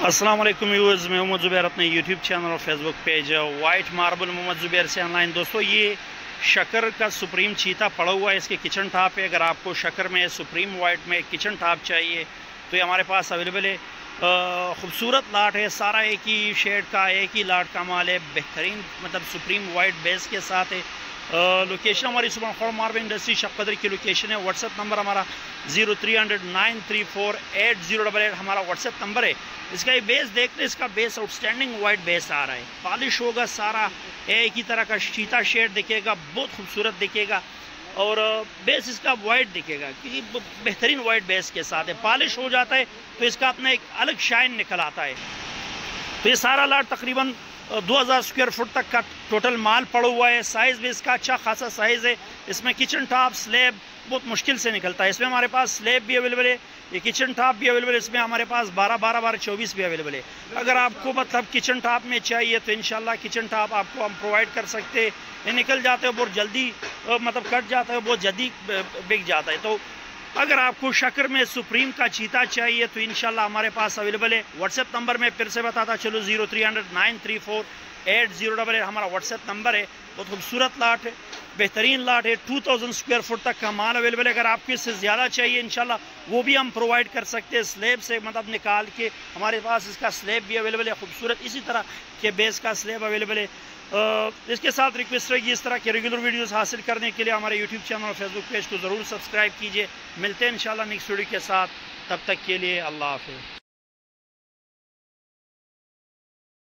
अस्सलाम वालेकुम व्यूअर्स, मैं मोहम्मद ज़ुबैर अपने यूट्यूब चैनल और Facebook page white marble Mohammed Zubair से ऑनलाइन। दोस्तों, ये शक्कर का सुप्रीम चीता पड़ा हुआ है इसके किचन टॉप पे। अगर आपको शक्कर में सुप्रीम वाइट में किचन टॉप चाहिए तो ये हमारे पास अवेलेबल है। ख़ूबसूरत लाट है, सारा एक ही शेड का, एक ही लाट का माल है। बेहतरीन मतलब सुप्रीम वाइट बेस के साथ है। लोकेशन हमारी सुबह खौर मार्बल इंडस्ट्री शक्कर की लोकेशन है। व्हाट्सएप नंबर हमारा 0300-934-8088 हमारा व्हाट्सएप नंबर है। इसका ये बेस देख लें, इसका बेस आउटस्टैंडिंग वाइट बेस आ रहा है। पॉलिश होगा, सारा एक ही तरह का चीता शेड दिखेगा, बहुत खूबसूरत दिखेगा और बेस इसका वाइट दिखेगा क्योंकि बेहतरीन वाइट बेस के साथ है। पॉलिश हो जाता है तो इसका अपना एक अलग शाइन निकल आता है। तो ये सारा लाट तकरीबन 2000 स्क्वायर फुट तक का टोटल माल पड़ा हुआ है। साइज़ भी इसका अच्छा खासा साइज़ है। इसमें किचन टॉप स्लैब बहुत मुश्किल से निकलता है। इसमें हमारे पास स्लैब भी अवेलेबल है, ये किचन टॉप भी अवेलेबल है। इसमें हमारे पास 12-12-12-24 भी अवेलेबल है। अगर आपको मतलब किचन टॉप में चाहिए तो इंशाल्लाह किचन टॉप आपको हम प्रोवाइड कर सकते हैं। ये निकल जाते हैं बहुत जल्दी, मतलब कट जाता है, बहुत जल्दी बिक जाता है। तो अगर आपको शक्कर में सुप्रीम का चीता चाहिए तो इंशाल्लाह हमारे पास अवेलेबल है। व्हाट्सएप नंबर में फिर से बताता चलो 0300-934-8088 हमारा व्हाट्सएप नंबर है। बहुत खूबसूरत लाट है, बेहतरीन लाट है। 2000 स्क्वायर फुट तक का माल अवेलेबल है। अगर आपको इससे ज़्यादा चाहिए इंशाल्लाह वो भी हम प्रोवाइड कर सकते हैं। स्लैब से मतलब निकाल के हमारे पास इसका स्लैब भी अवेलेबल है, खूबसूरत इसी तरह के बेस का स्लैब अवेलेबल है। इसके साथ रिक्वेस्ट रहेगी इस तरह के रेगुलर वीडियोस हासिल करने के लिए हमारे यूट्यूब चैनल और फेसबुक पेज को ज़रूर सब्सक्राइब कीजिए। मिलते हैं इंशाल्लाह नेक्स्ट वीडियो के साथ, तब तक के लिए अल्लाह हाफ़िज़।